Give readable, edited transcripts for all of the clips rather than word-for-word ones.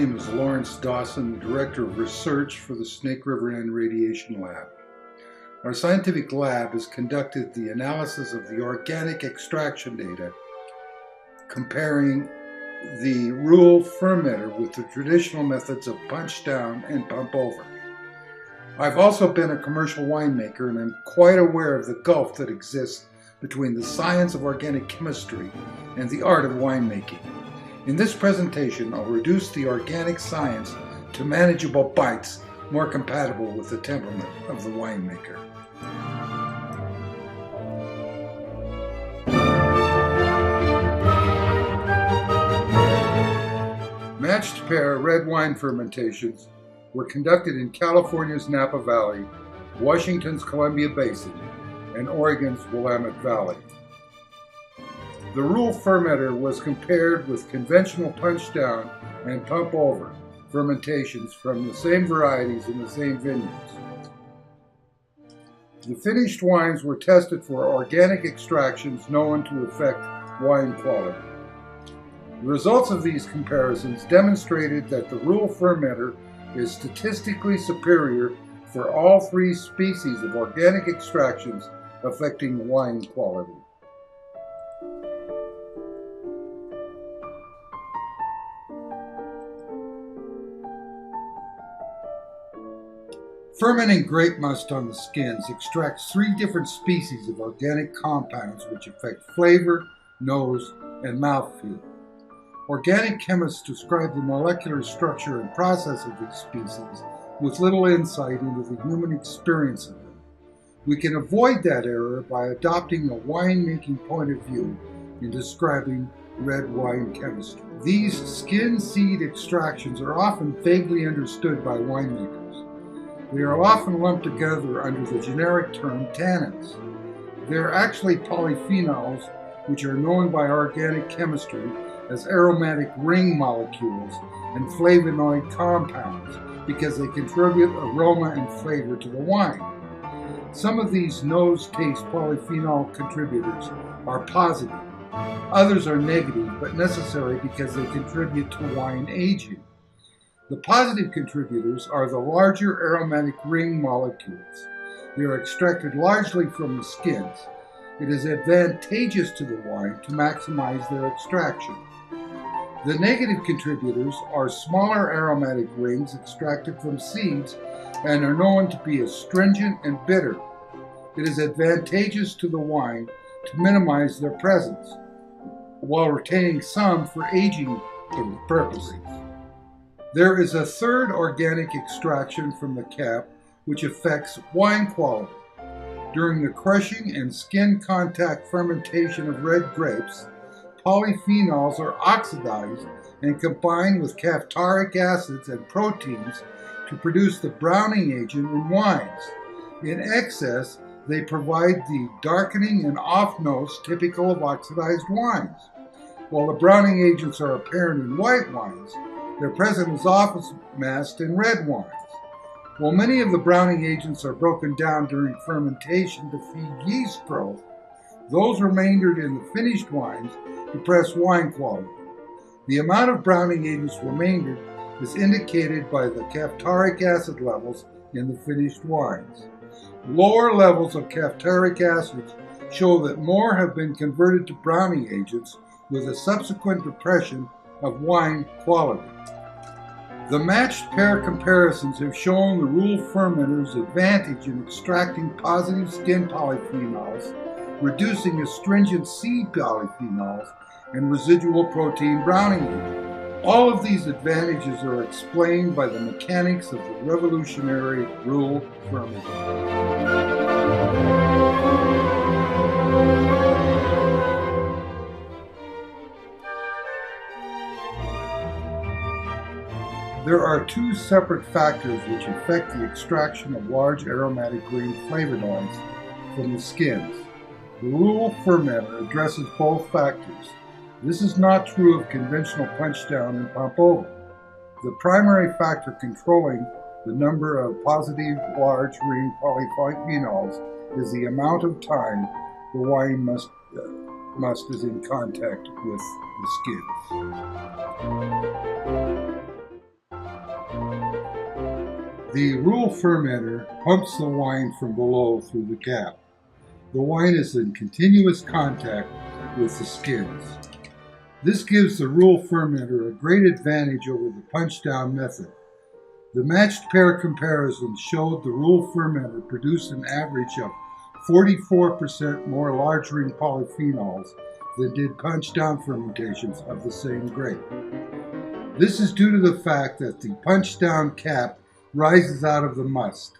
name is Lawrence Dawson, the Director of Research for the Snake River End Radiation Lab. Our scientific lab has conducted the analysis of the organic extraction data, comparing the Rule fermenter with the traditional methods of punch down and pump over. I've also been a commercial winemaker, and I'm quite aware of the gulf that exists between the science of organic chemistry and the art of winemaking. In this presentation, I'll reduce the organic science to manageable bites more compatible with the temperament of the winemaker. Matched pair red wine fermentations were conducted in California's Napa Valley, Washington's Columbia Basin, and Oregon's Willamette Valley. The Rule fermenter was compared with conventional punch down and pump over fermentations from the same varieties in the same vineyards. The finished wines were tested for organic extractions known to affect wine quality. The results of these comparisons demonstrated that the Rule fermenter is statistically superior for all three species of organic extractions affecting wine quality. Fermenting grape must on the skins extracts three different species of organic compounds which affect flavor, nose, and mouthfeel. Organic chemists describe the molecular structure and process of these species with little insight into the human experience of them. We can avoid that error by adopting a winemaking point of view in describing red wine chemistry. These skin seed extractions are often vaguely understood by winemakers. They are often lumped together under the generic term tannins. They are actually polyphenols, which are known by organic chemistry as aromatic ring molecules and flavonoid compounds because they contribute aroma and flavor to the wine. Some of these nose-taste polyphenol contributors are positive. Others are negative but necessary because they contribute to wine aging. The positive contributors are the larger aromatic ring molecules. They are extracted largely from the skins. It is advantageous to the wine to maximize their extraction. The negative contributors are smaller aromatic rings extracted from seeds and are known to be astringent and bitter. It is advantageous to the wine to minimize their presence, while retaining some for aging purposes. There is a third organic extraction from the cap which affects wine quality. During the crushing and skin contact fermentation of red grapes, polyphenols are oxidized and combined with caftaric acids and proteins to produce the browning agent in wines. In excess, they provide the darkening and off notes typical of oxidized wines. While the browning agents are apparent in white wines, their presence is often masked in red wines. While many of the browning agents are broken down during fermentation to feed yeast growth, those remaindered in the finished wines depress wine quality. The amount of browning agents remaindered is indicated by the caftaric acid levels in the finished wines. Lower levels of caftaric acids show that more have been converted to browning agents with a subsequent depression of wine quality. The matched pair comparisons have shown the Rule fermenter's advantage in extracting positive skin polyphenols, reducing astringent seed polyphenols, and residual protein browning agent. All of these advantages are explained by the mechanics of the revolutionary Rule fermenter. There are two separate factors which affect the extraction of large aromatic green flavonoids from the skins. The Rule fermenter addresses both factors. This is not true of conventional punch down and pump over. The primary factor controlling the number of positive large ring polyphenols is the amount of time the wine must is in contact with the skins. The Rule Fermenter pumps the wine from below through the cap. The wine is in continuous contact with the skins. This gives the Rule Fermenter a great advantage over the punch-down method. The matched pair comparison showed the Rule Fermenter produced an average of 44% more large ring polyphenols than did punch-down fermentations of the same grape. This is due to the fact that the punch-down cap rises out of the must.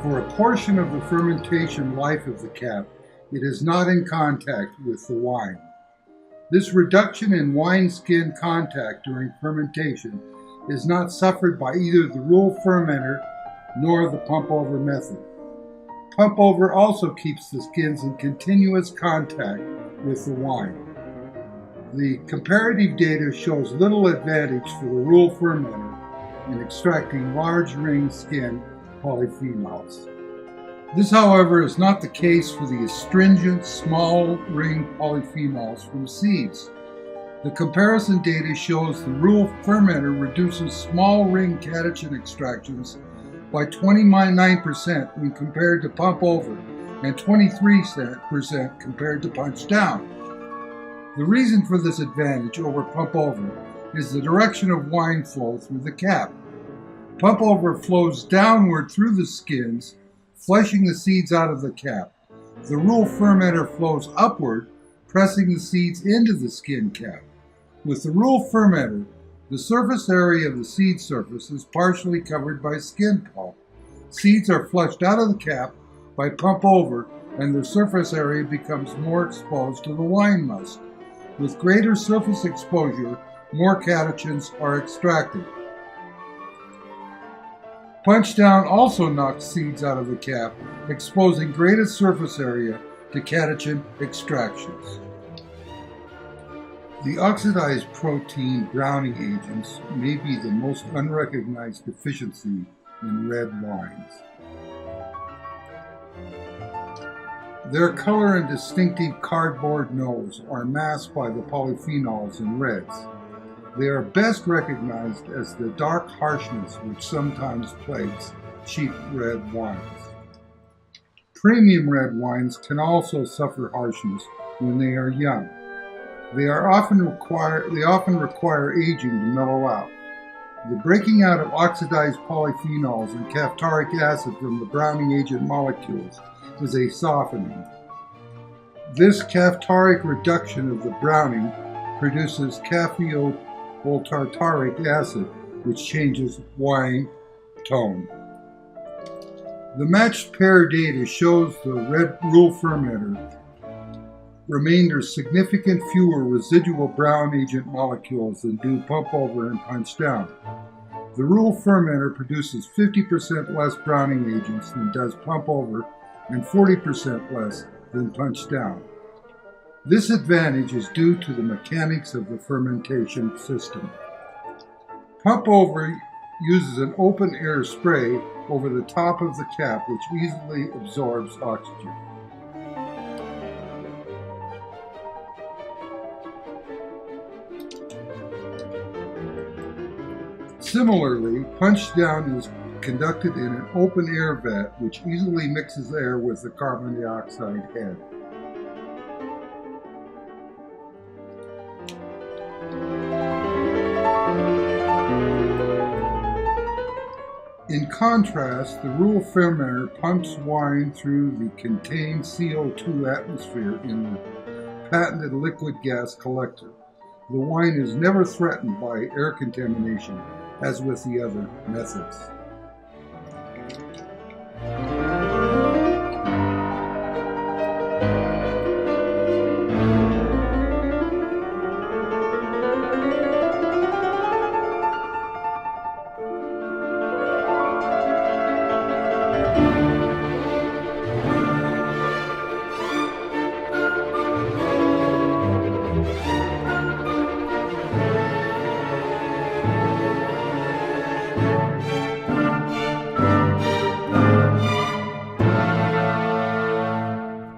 For a portion of the fermentation life of the cap, it is not in contact with the wine. This reduction in wine skin contact during fermentation is not suffered by either the Rule Fermenter nor the pump-over method. Pump-over also keeps the skins in continuous contact with the wine. The comparative data shows little advantage for the Rule Fermenter in extracting large ring skin polyphenols. This, however, is not the case for the astringent small ring polyphenols from seeds. The comparison data shows the Rule Fermenter reduces small ring catechin extractions by 29% when compared to pump over and 23% compared to punch down. The reason for this advantage over pump over is the direction of wine flow through the cap. Pump over flows downward through the skins, flushing the seeds out of the cap. The Rule Fermenter flows upward, pressing the seeds into the skin cap. With the Rule Fermenter, the surface area of the seed surface is partially covered by skin pulp. Seeds are flushed out of the cap by pump over, and the surface area becomes more exposed to the wine must. With greater surface exposure, more catechins are extracted. Punch down also knocks seeds out of the cap, exposing greater surface area to catechin extractions. The oxidized protein browning agents may be the most unrecognized deficiency in red wines. Their color and distinctive cardboard nose are masked by the polyphenols in reds. They are best recognized as the dark harshness which sometimes plagues cheap red wines. Premium red wines can also suffer harshness when they are young. They often require aging to mellow out. The breaking out of oxidized polyphenols and caphtoric acid from the browning agent molecules is a softening. This caphtoric reduction of the browning produces tartaric acid, which changes wine tone. The matched pair data shows the red Rule Fermenter remained significant fewer residual brown agent molecules than do pump over and punch down. The Rule Fermenter produces 50% less browning agents than does pump over and 40% less than punch down. This advantage is due to the mechanics of the fermentation system. Pump over uses an open air spray over the top of the cap, which easily absorbs oxygen. Similarly, punch down is conducted in an open air vat, which easily mixes air with the carbon dioxide head. In contrast, the Rule Fermenter pumps wine through the contained CO2 atmosphere in the patented liquid gas collector. The wine is never threatened by air contamination, as with the other methods.